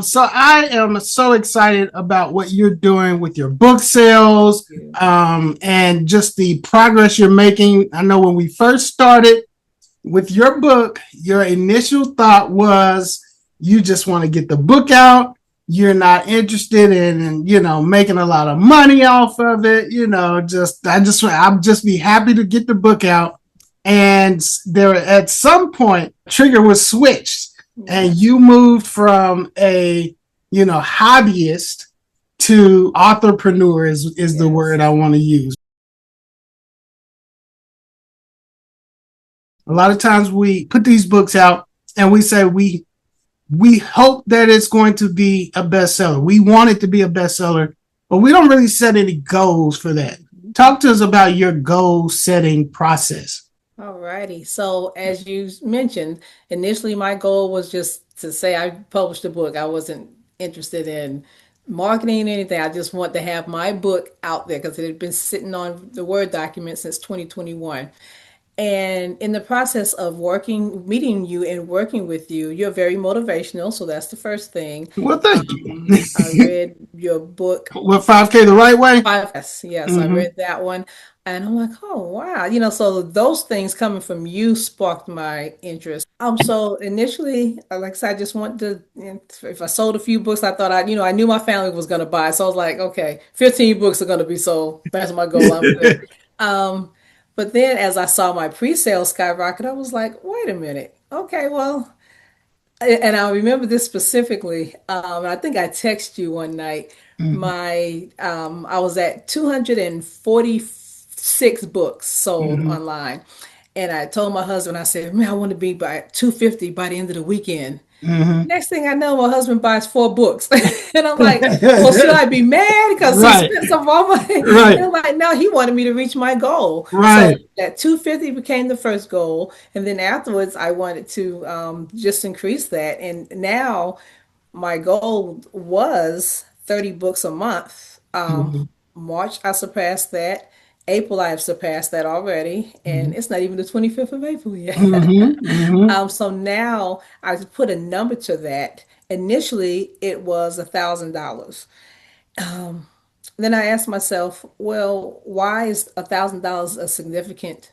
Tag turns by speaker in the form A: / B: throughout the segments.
A: So I am so excited about what you're doing with your book sales, and just the progress you're making. I know when we first started with your book, your initial thought was you just want to get the book out. You're not interested in, making a lot of money off of it. I'll just be happy to get the book out. And there, at some point, trigger was switched, and you moved from a, hobbyist to authorpreneur is the word I want to use. A lot of times we put these books out and we say we hope that it's going to be a bestseller. We want it to be a bestseller, but we don't really set any goals for that. Talk to us about your goal setting process.
B: All righty. So, as you mentioned, initially my goal was just to say I published a book. I wasn't interested in marketing or anything. I just want to have my book out there because it had been sitting on the Word document since 2021. And in the process of meeting you and working with you, you're very motivational. So that's the first thing.
A: Well, thank you.
B: I read your book.
A: What, 5K the right way?
B: Yes, I read that one. And I'm like, oh, wow. So those things coming from you sparked my interest. So initially, like I said, I just want to, if I sold a few books, I thought I knew my family was going to buy. So I was like, okay, 15 books are going to be sold. That's my goal. I'm good. But then as I saw my pre-sale skyrocket, I was like, wait a minute. Okay, well, and I remember this specifically. I think I texted you one night. I was at 246 books sold online. And I told my husband, I said, man, I want to be by 250 by the end of the weekend. Next thing I know, my husband buys 4 books. And I'm like, well, should I be mad because he spent some more money?
A: Right.
B: And I'm like, no, he wanted me to reach my goal.
A: Right.
B: So that 250 became the first goal. And then afterwards, I wanted to just increase that. And now my goal was 30 books a month. March, I surpassed that. April, I have surpassed that already, and it's not even the 25th of April yet. So now I put a number to that. Initially, it was $1,000. Then I asked myself, well, why is $1,000 a significant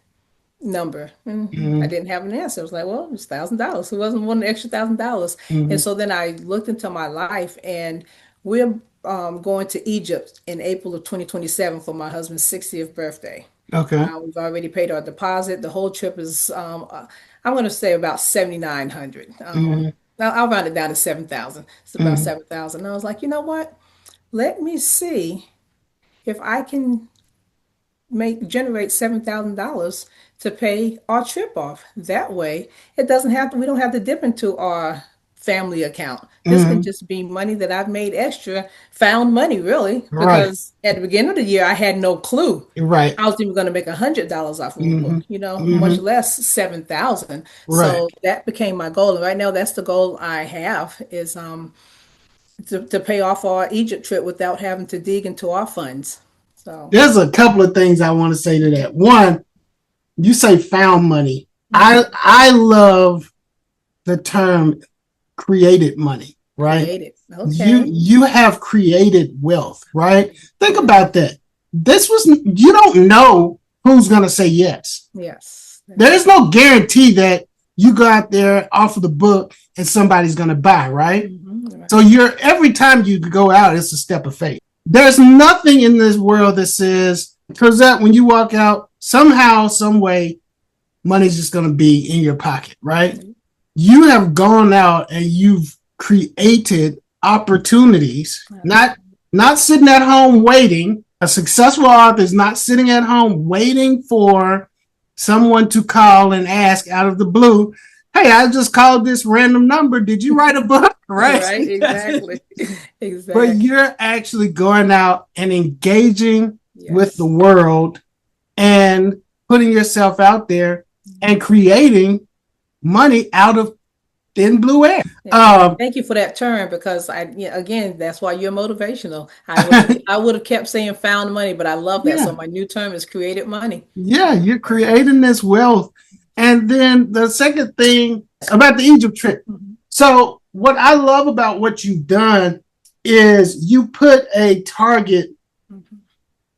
B: number? I didn't have an answer. I was like, well, it's $1,000. Who doesn't want an extra $1,000? And so then I looked into my life, and we're going to Egypt in April of 2027 for my husband's 60th birthday.
A: Okay.
B: We've already paid our deposit. The whole trip is, I'm going to say about 7,900. I'll round it down to 7,000. It's about 7,000. And I was like, you know what? Let me see if I can generate $7,000 to pay our trip off. That way, we don't have to dip into our family account. This can just be money that I've made extra, found money really, because at the beginning of the year I had no clue.
A: Right.
B: I was even going to make $100 off of a book, much less 7,000. So that became my goal, and right now that's the goal I have is to pay off our Egypt trip without having to dig into our funds. So
A: there's a couple of things I want to say to that. One, you say found money. I love the term created money, right?
B: Created. Okay.
A: You have created wealth, right? Think about that. You don't know who's going to say yes.
B: Yes.
A: There is no guarantee that you go out there, offer the book, and somebody's going to buy, right? Right. So every time you go out, it's a step of faith. There's nothing in this world that says, Cozette, when you walk out, somehow, some way, money's just going to be in your pocket, right? You have gone out and you've created opportunities, not sitting at home waiting. A successful author is not sitting at home waiting for someone to call and ask out of the blue, hey, I just called this random number. Did you write a book? Right?
B: Right, exactly.
A: But you're actually going out and engaging with the world and putting yourself out there and creating money out of thin blue air.
B: Thank you for that term, because again, that's why you're motivational. I would have kept saying found money, but I love that. So my new term is created money.
A: Yeah, you're creating this wealth. And then the second thing about the Egypt trip. So what I love about what you've done is you put a target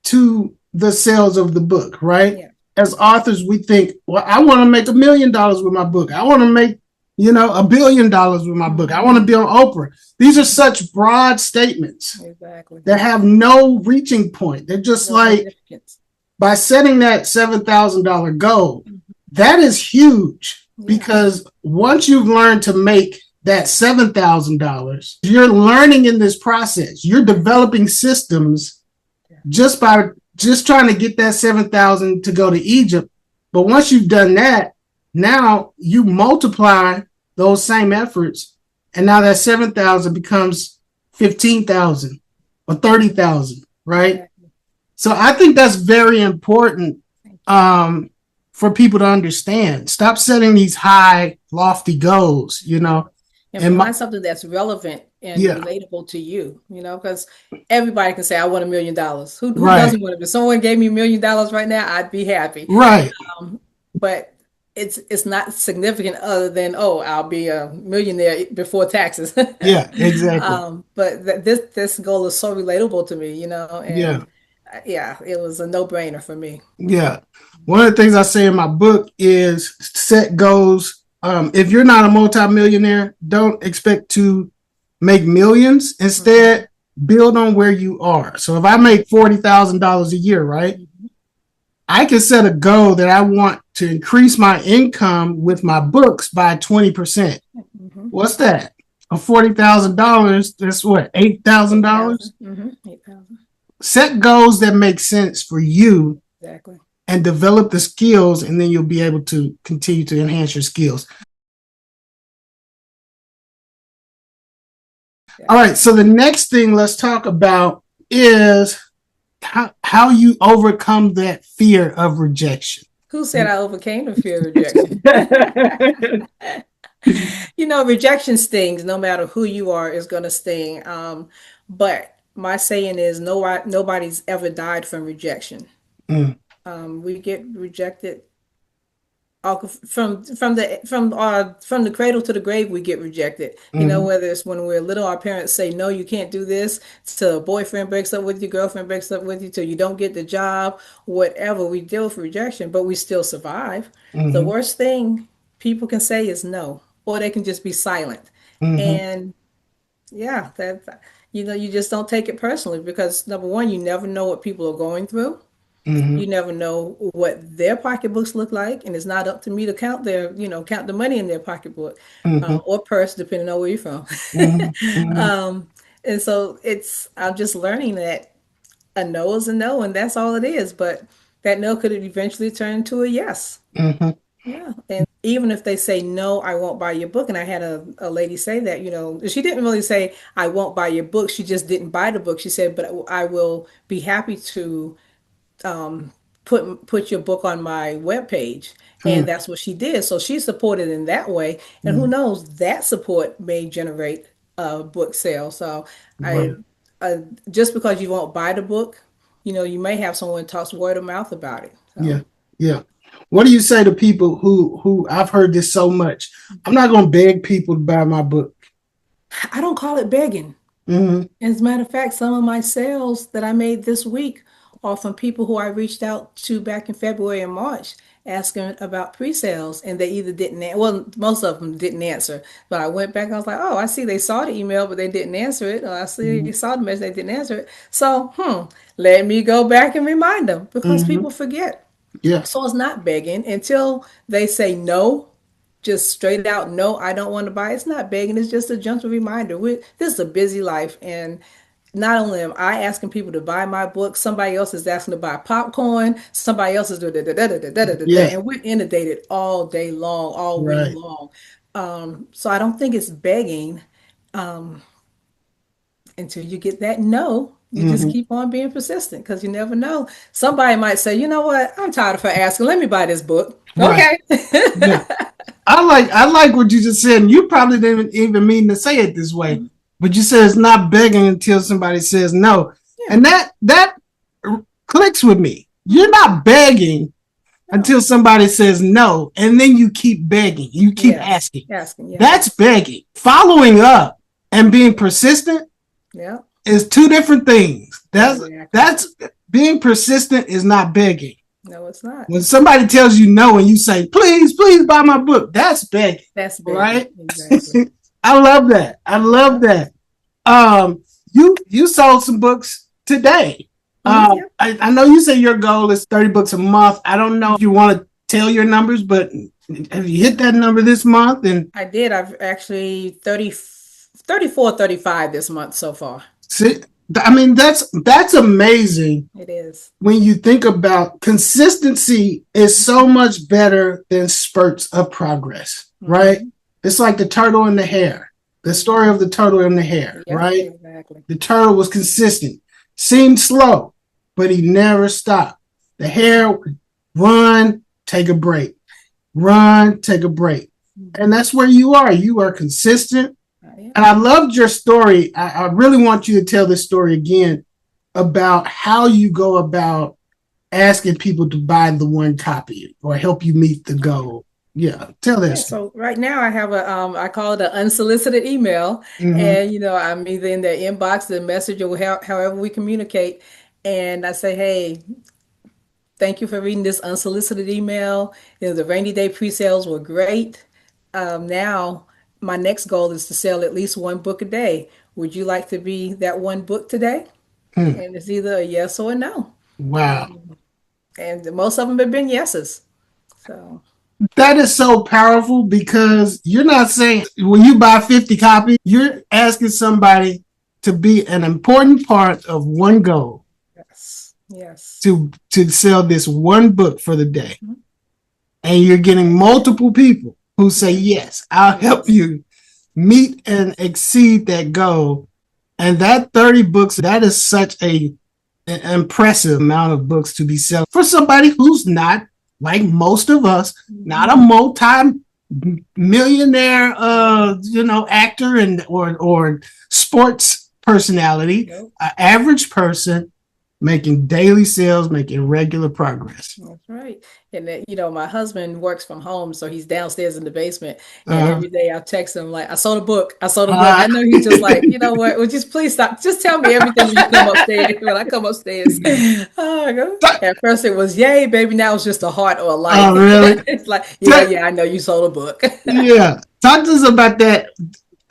A: to the sales of the book, right?
B: Yeah.
A: As authors, we think, well, I want to make $1 million with my book. I want to make, $1 billion with my book. I want to be on Oprah. These are such broad statements
B: Exactly.
A: that have no reaching point. They're just
B: No
A: like,
B: significance.
A: by setting that $7,000 goal, that is huge because once you've learned to make that $7,000, you're learning in this process. You're developing systems just by just trying to get that 7,000 to go to Egypt. But once you've done that, now you multiply those same efforts, and now that 7,000 becomes 15,000 or 30,000, right? So I think that's very important for people to understand. Stop setting these high, lofty goals,
B: And find something that's relevant and relatable to you, because everybody can say, I want $1 million. Who doesn't want it? If someone gave me $1 million right now, I'd be happy.
A: Right.
B: But it's not significant other than, I'll be a millionaire before taxes.
A: Yeah, exactly.
B: But this goal is so relatable to me, and it was a no-brainer for me.
A: Yeah. One of the things I say in my book is set goals. If you're not a multimillionaire, don't expect to make millions. Instead, build on where you are. So if I make $40,000 a year, right? I can set a goal that I want to increase my income with my books by 20%. What's that? Of $40,000, that's what, $8,000? $8,000. Set goals that make sense for you.
B: Exactly.
A: And develop the skills, and then you'll be able to continue to enhance your skills. All right, so the next thing let's talk about is how you overcome that fear of rejection.
B: Who said I overcame the fear of rejection? Rejection stings. No matter who you are, is going to sting. But my saying is, nobody's ever died from rejection. We get rejected from the cradle to the grave. We get rejected. Whether it's when we're little, our parents say, no, you can't do this, to a boyfriend breaks up with you, girlfriend breaks up with you, till you don't get the job, whatever. We deal with rejection, but we still survive. The worst thing people can say is no, or they can just be silent. And you just don't take it personally, because number one, you never know what people are going through. You never know what their pocketbooks look like, and it's not up to me to count the money in their pocketbook or purse, depending on where you're from. And so I'm just learning that a no is a no, and that's all it is. But that no could eventually turn into a yes. Yeah. And even if they say, no, I won't buy your book. And I had a lady say that, she didn't really say, I won't buy your book. She just didn't buy the book. She said, but I will be happy to put your book on my webpage. And that's what she did. So she supported in that way. And who knows, that support may generate a book sale. So just because you won't buy the book, you may have someone talks word of mouth about it. So.
A: Yeah. What do you say to people who I've heard this so much? I'm not going to beg people to buy my book.
B: I don't call it begging. As a matter of fact, some of my sales that I made this week are from people who I reached out to back in February and March asking about pre-sales, and they either most of them didn't answer. But I went back, I was like, oh, I see they saw the email, but they didn't answer it. Or I see they saw the message, they didn't answer it. So, let me go back and remind them, because people forget.
A: Yeah.
B: So it's not begging until they say no, just straight out, no, I don't want to buy. It's not begging. It's just a gentle reminder. This is a busy life, and not only am I asking people to buy my book, somebody else is asking to buy popcorn. Somebody else is doing and we're inundated all day long, all week long. So I don't think it's begging until you get that no. You just keep on being persistent, because you never know. Somebody might say, you know what? I'm tired of her asking. Let me buy this book.
A: Right. Okay. I like what you just said. And you probably didn't even mean to say it this way. But you said it's not begging until somebody says no. Yeah. And that clicks with me. You're not begging
B: No.
A: until somebody says no, and then you keep begging, you keep
B: Yes.
A: asking.
B: Asking.
A: That's
B: Yes.
A: begging. Following up and being persistent
B: Yeah.
A: is two different things.
B: Exactly.
A: That's being persistent is not begging.
B: No, it's not.
A: When somebody tells you no and you say, please, please buy my book, that's begging,
B: That's begging.
A: right?
B: Exactly.
A: I love that. I love
B: Yeah.
A: that. Um, you sold some books today.
B: Yeah.
A: I know you say your goal is 30 books a month. I don't know if you want to tell your numbers, but have you hit that number this month? And
B: I did. I've actually 34, 35 this month so far.
A: see, I mean, that's amazing
B: It is.
A: when you think about consistency is so much better than spurts of progress, right?
B: Mm-hmm.
A: It's like the turtle and the hare, the story of the turtle and the hare,
B: Yep,
A: right?
B: exactly.
A: The turtle was consistent, seemed slow, but he never stopped. The hare would run, take a break, run, take a break. And
B: Mm-hmm.
A: that's where you are. You are consistent.
B: I
A: And I loved your story. I really want you to tell this story again about how you go about asking people to buy the one copy or help you meet the goal. Yeah, tell
B: Yeah,
A: this.
B: so right now I have a I call it an unsolicited email,
A: Mm-hmm.
B: and I'm either in their inbox, the message, or however we communicate, and I say, hey, thank you for reading this unsolicited email. The rainy day pre-sales were great. Now my next goal is to sell at least one book a day. Would you like to be that one book today?
A: Hmm.
B: And it's either a yes or a no,
A: Wow.
B: and most of them have been yeses. So
A: That is so powerful because you're not saying when you buy 50 copies, you're asking somebody to be an important part of one goal
B: yes, yes.
A: to sell this one book for the day. And you're getting multiple people who say,
B: Yes,
A: yes, I'll help
B: yes.
A: you meet and exceed that goal. And that 30 books, that is such an impressive amount of books to be selling for somebody who's not like most of us, not a
B: Mhm.
A: multi-millionaire
B: No,
A: actor or sports personality,
B: nope.
A: an average person making daily sales, making regular progress.
B: That's right. And that, my husband works from home, so he's downstairs in the basement. And
A: uh,
B: every day I text him like, I sold a book. I sold a book.
A: uh,
B: I know he's just like, you know what? Well, just please stop. Just tell me everything when you come upstairs. When I come upstairs. Oh, I go. At first it was yay, baby. Now it's just a heart or a like.
A: oh, really?
B: It's like, yeah, yeah, I know you sold a book.
A: Yeah. Talk to us about that,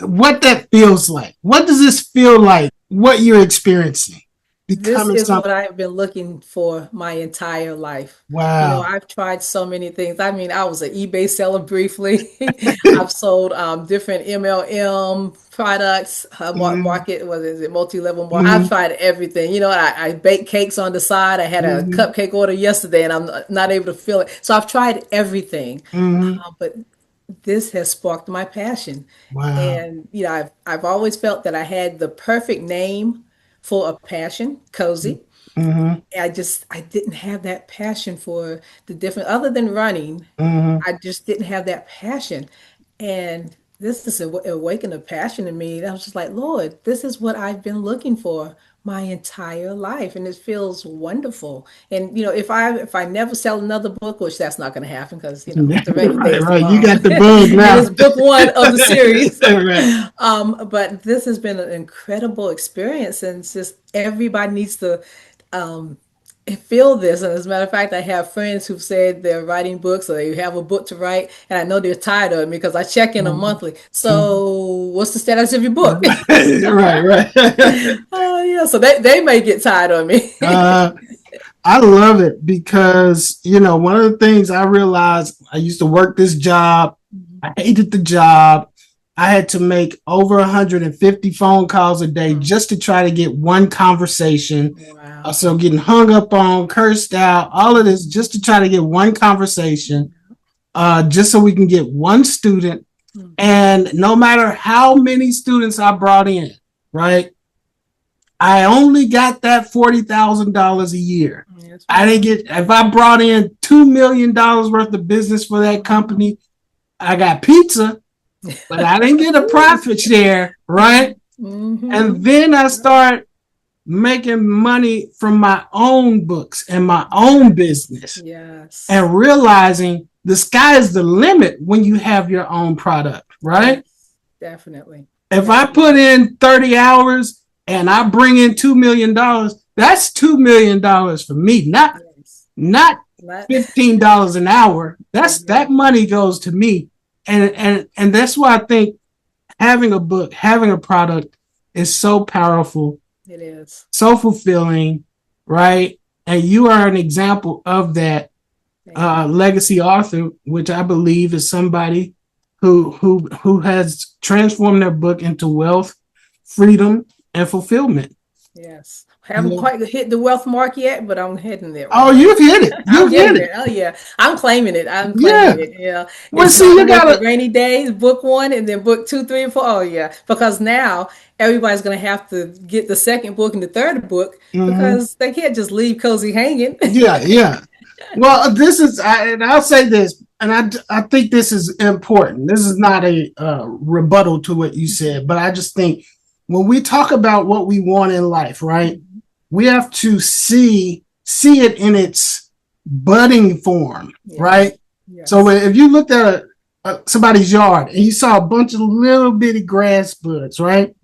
A: what that feels like. What does this feel like? What you're experiencing?
B: This
A: Becoming
B: is what
A: something.
B: I have been looking for my entire life.
A: Wow.
B: I've tried so many things. I mean, I was an eBay seller briefly. I've sold different MLM products,
A: Mm-hmm.
B: market, what is it, multi-level market. I've
A: Mm-hmm.
B: tried everything. I bake cakes on the side. I had a
A: Mm-hmm.
B: cupcake order yesterday and I'm not able to fill it. So I've tried everything.
A: Mm-hmm.
B: But this has sparked my passion.
A: Wow.
B: And I've always felt that I had the perfect name for a passion, cozy.
A: Mm-hmm.
B: I didn't have that passion for the different other than running.
A: Mm-hmm.
B: I just didn't have that passion. And this is awakened a passion in me. And I was just like, Lord, this is what I've been looking for my entire life. And it feels wonderful. And if I never sell another book, which that's not gonna happen because the rainy day
A: Right,
B: is the
A: right. You
B: bomb.
A: got the bug
B: And
A: now.
B: it's book one of the series.
A: Right.
B: But this has been an incredible experience, and it's just everybody needs to um, feel this. And as a matter of fact, I have friends who've said they're writing books or they have a book to write, and I know they're tired of me because I check in a
A: Mm-hmm.
B: monthly. So, what's the status of your book?
A: Right, right.
B: Oh, yeah. So they may get tired of me.
A: uh, I love it because, one of the things I realized I used to work this job. I hated the job. I had to make over 150 phone calls a day just to try to get one conversation.
B: Wow.
A: So getting hung up on, cursed out, all of this just to try to get one conversation, just so we can get one student.
B: Mhm.
A: And no matter how many students I brought in, right? I only got that $40,000 a year.
B: That's
A: I
B: right.
A: didn't get, if I brought in $2 million worth of business for that company, I got pizza, but I didn't get a profit share, right?
B: Mm-hmm.
A: And then I start making money from my own books and my own business
B: Yes.
A: and realizing the sky is the limit when you have your own product, right?
B: Yes. Definitely.
A: If I put
B: Definitely.
A: in 30 hours and I bring in $2 million, that's $2 million for me,
B: Yes.
A: not
B: Not
A: $15 an hour. That
B: exactly.
A: money goes to me. And that's why I think having a book, having a product is so powerful,
B: It is.
A: so fulfilling, right? And you are an example of that
B: Thank you.
A: legacy author, which I believe is somebody who has transformed their book into wealth, freedom, and fulfillment.
B: Yes.
A: You
B: Haven't
A: know?
B: quite hit the wealth mark yet, but I'm heading there
A: Oh,
B: one day.
A: you've hit it.
B: I'm
A: You've hit
B: getting
A: it.
B: there. Oh yeah. I'm claiming it. I'm claiming
A: Yeah.
B: it. Yeah.
A: Well,
B: It's
A: see,
B: not
A: you
B: worth the
A: gotta.
B: rainy days, book one and then book two, three, and four. Oh yeah. Because now everybody's gonna have to get the second book and the third book
A: Mhm.
B: because they can't just leave cozy hanging.
A: Yeah, yeah. Well, and I'll say this, and I think this is important. This is not a rebuttal to what you said, but I just think when we talk about what we want in life, right,
B: Mhm.
A: we have to see it in its budding form,
B: Yes.
A: right? So
B: Yes.
A: if you looked at somebody's yard and you saw a bunch of little bitty grass buds, right,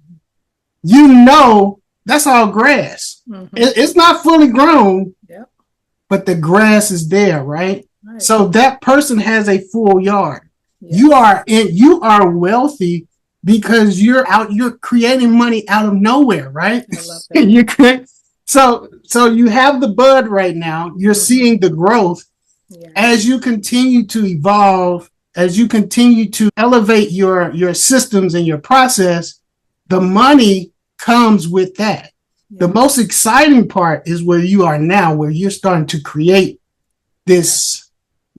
A: you know that's all grass.
B: Hmm.
A: It's not fully grown,
B: Yep.
A: but the grass is there, right?
B: Right.
A: So that person has a full yard.
B: Yes.
A: You are wealthy because you're creating money out of nowhere, right?
B: I love that.
A: you create, so you have the bud right now. You're
B: Hmm.
A: seeing the growth as
B: Yes.
A: you continue to evolve, as you continue to elevate your systems and your process, the money comes with that. The most
B: Yes.
A: exciting part is where you are now, where you're starting to create
B: Yes.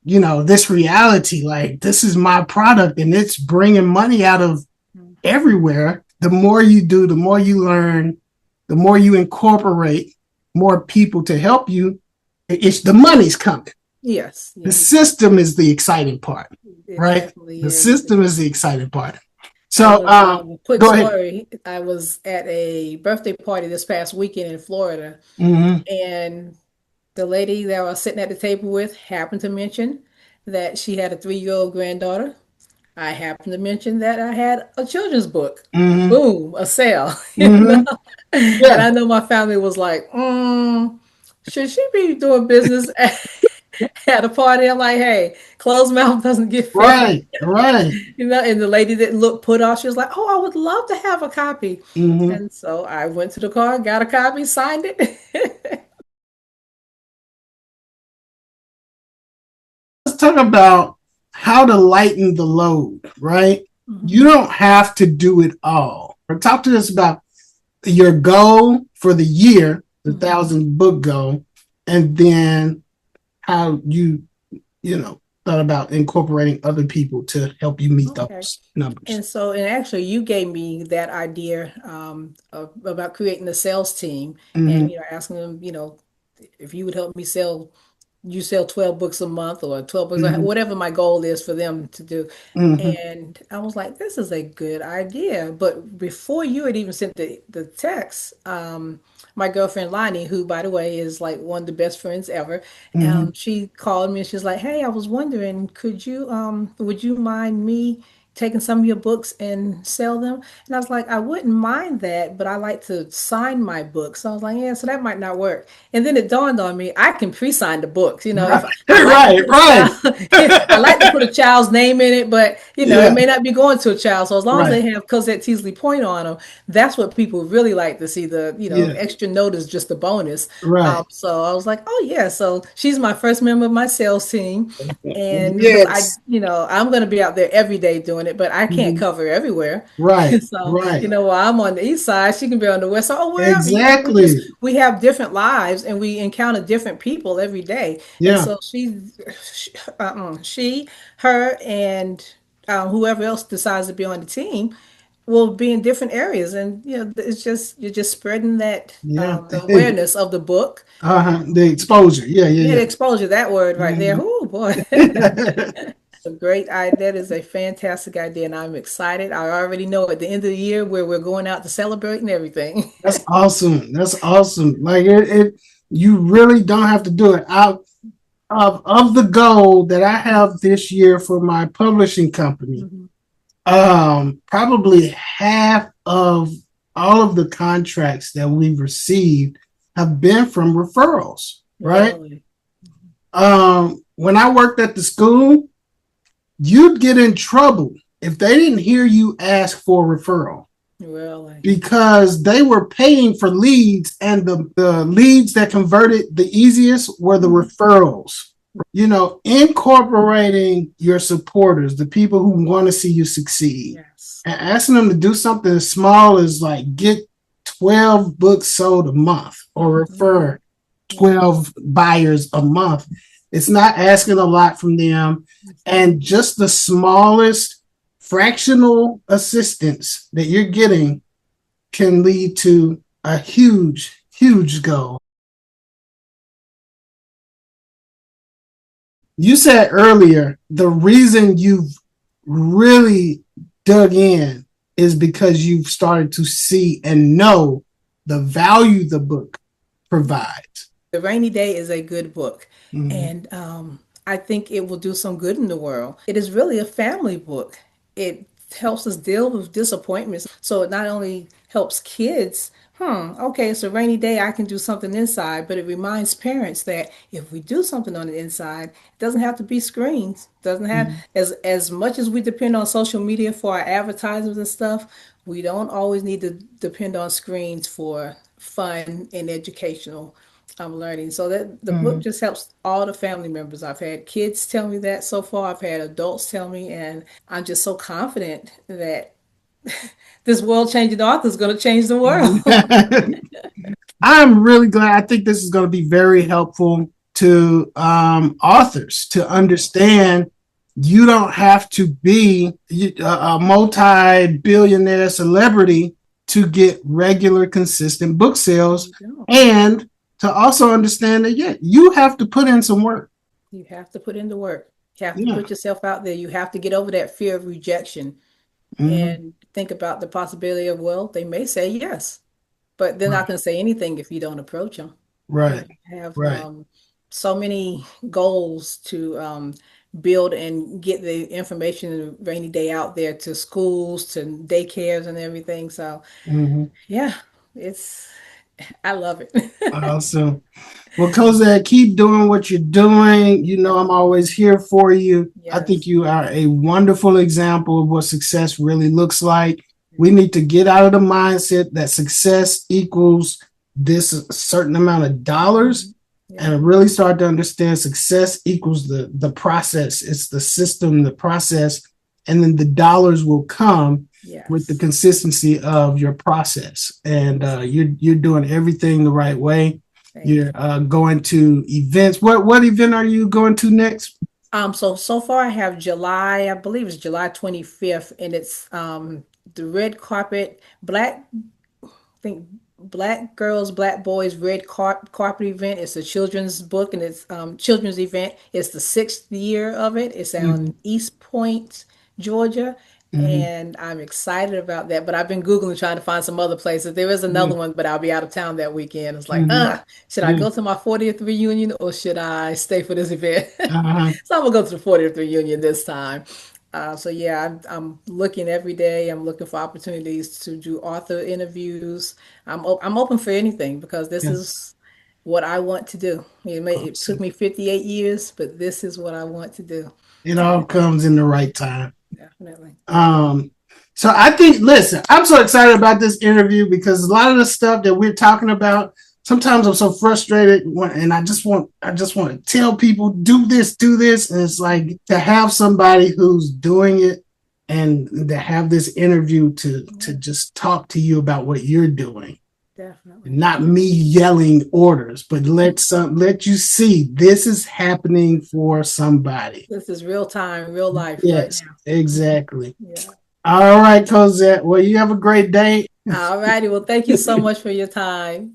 A: this, this reality. Like, this is my product and it's bringing money out of
B: Mhm.
A: everywhere. The more you do, the more you learn, the more you incorporate more people to help you, it's the money's coming.
B: Yes.
A: The
B: Yes.
A: system is the exciting part,
B: It
A: right?
B: definitely
A: The
B: is.
A: system is the exciting part.
B: I
A: So,
B: was quick
A: go ahead.
B: story. I was at a birthday party this past weekend in Florida,
A: Mm-hmm.
B: and the lady that I was sitting at the table with happened to mention that she had a 3-year-old granddaughter. I happened to mention that I had a children's book.
A: Mm-hmm.
B: Boom, a sale, you know.
A: Mm-hmm.
B: And
A: Yeah.
B: I know my family was like, should she be doing business at a party? I'm like, hey, closed mouth doesn't get fed.
A: Right. Right.
B: You know, and the lady didn't look put off. She was like, "Oh, I would love to have a copy."
A: Mm-hmm.
B: And so I went to the car, got a copy, signed it.
A: Let's talk about how to lighten the load, right? You
B: Mhm.
A: don't have to do it all. Or talk to us about your goal for the year, the
B: Mhm.
A: 1,000 book goal, and then how you thought about incorporating other people to help you meet
B: Okay.
A: those numbers.
B: And actually, you gave me that idea about creating a sales team, and
A: Mm-hmm.
B: asking them, if you would help me sell, you sell 12 books a month or 12 books, or
A: Mm-hmm.
B: whatever my goal is for them to do.
A: Mm-hmm.
B: And I was like, this is a good idea. But before you had even sent the text, my girlfriend Lonnie, who by the way is like one of the best friends ever,
A: Mm-hmm.
B: she called me and she's like, hey, I was wondering, would you mind me taking some of your books and sell them? And I was like, I wouldn't mind that, but I like to sign my books. So I was like, yeah, so that might not work. And then it dawned on me, I can pre-sign the books. If
A: Right.
B: I like to
A: Right.
B: put a child,
A: Right.
B: I like to put a child's name in it, but it
A: Yeah.
B: may not be going to a child. So as long as they
A: Right.
B: have Cozette Teasley point on them, that's what people really like to see. The
A: Yeah.
B: extra note is just a bonus.
A: Right.
B: So I was like, oh yeah. So she's my first member of my sales team. And because
A: Yes.
B: I'm going to be out there every day doing it, but I can't
A: Mhm.
B: cover everywhere.
A: Right.
B: So,
A: Right.
B: while I'm on the east side, she can be on the west side, or wherever.
A: Exactly.
B: We have different lives and we encounter different people every day. And
A: Yeah.
B: so she, her, and whoever else decides to be on the team will be in different areas. And, it's just, you're just spreading that,
A: Yeah.
B: the awareness of the book.
A: The exposure. Yeah.
B: Yeah, the
A: Yeah.
B: exposure, that word right there.
A: Yeah.
B: Oh boy.
A: Mhm.
B: A great idea. That is a fantastic idea, and I'm excited. I already know at the end of the year where we're going out to celebrate and everything.
A: That's awesome. That's awesome. Like you really don't have to do it. Out of the goal that I have this year for my publishing company,
B: Mhm.
A: probably half of all of the contracts that we've received have been from referrals, right?
B: Really?
A: When I worked at the school, you'd get in trouble if they didn't hear you ask for a referral
B: Really?
A: because they were paying for leads, and the leads that converted the easiest were the referrals. Incorporating your supporters, the people who want to see you succeed,
B: Yes.
A: and asking them to do something as small as like get 12 books sold a month or refer 12 buyers a month. It's not asking a lot from them. And just the smallest fractional assistance that you're getting can lead to a huge, huge goal. You said earlier the reason you've really dug in is because you've started to see and know the value the book provides.
B: The Rainy Day is a good book,
A: Mm-hmm.
B: and I think it will do some good in the world. It is really a family book. It helps us deal with disappointments. So it not only helps kids, okay, it's a rainy day, I can do something inside, but it reminds parents that if we do something on the inside, it doesn't have to be screens. Doesn't have as much as we depend on social media for our advertisements and stuff, we don't always need to depend on screens for fun and educational learning. So that the book
A: Mm-hmm.
B: just helps all the family members. I've had kids tell me that so far. I've had adults tell me, and I'm just so confident that this world changing author is going to change the world.
A: I'm really glad. I think this is going to be very helpful to authors to understand you don't have to be a multi-billionaire celebrity to get regular, consistent book sales, and to also understand that, yeah, you have to put in some work.
B: You have to put in the work. You have to
A: Yeah.
B: put yourself out there. You have to get over that fear of rejection
A: Mm-hmm.
B: and think about the possibility of, well, they may say yes, but they're not
A: Right.
B: going to say anything if you don't approach them.
A: Right.
B: I have
A: Right.
B: so many goals to build and get the information in a rainy day out there to schools, to daycares, and everything. So,
A: Mm-hmm.
B: yeah, it's, I love it.
A: Awesome. Well, Cozette, keep doing what you're doing. You know, I'm always here for you. I think
B: Yes.
A: you are a wonderful example of what success really looks like. We need to get out of the mindset that success equals this certain amount of dollars
B: Yeah.
A: and really start to understand success equals the process. It's the system, the process, and then the dollars will come with the
B: Yes.
A: consistency of your process. And you're doing everything the right way.
B: Thank
A: You're
B: you.
A: going to events. What event are you going to next?
B: So far I have July, I believe it's July 25th, and it's the red carpet, think Black Girls, Black Boys Red Carpet event. It's a children's book and it's children's event. It's the sixth year of it. It's
A: Mm-hmm.
B: on East Point, Georgia.
A: Mm-hmm.
B: And I'm excited about that. But I've been Googling trying to find some other places. There is another
A: Yeah.
B: one, but I'll be out of town that weekend. It's like,
A: Mm-hmm.
B: should I
A: Yeah.
B: go to my 40th reunion or should I stay for this event?
A: Uh-huh.
B: So I'm gonna go to the 40th reunion this time. So yeah, I'm looking every day. I'm looking for opportunities to do author interviews. I'm open for anything because this
A: Yes.
B: is what I want to do. It took
A: Awesome.
B: me 58 years, but this is what I want to do.
A: It all comes in the right time.
B: Definitely.
A: Um, so I think, listen, I'm so excited about this interview because a lot of the stuff that we're talking about, sometimes I'm so frustrated and I just want to tell people, do this, do this. And it's like to have somebody who's doing it and to have this interview to
B: Yeah,
A: just talk to you about what you're doing.
B: definitely.
A: Not me yelling orders, but let you see this is happening for somebody.
B: This is real time, real life right
A: Yes,
B: now.
A: exactly.
B: Yeah.
A: All right, Cozette. Well, you have a great day.
B: All righty. Well, thank you so much for your time.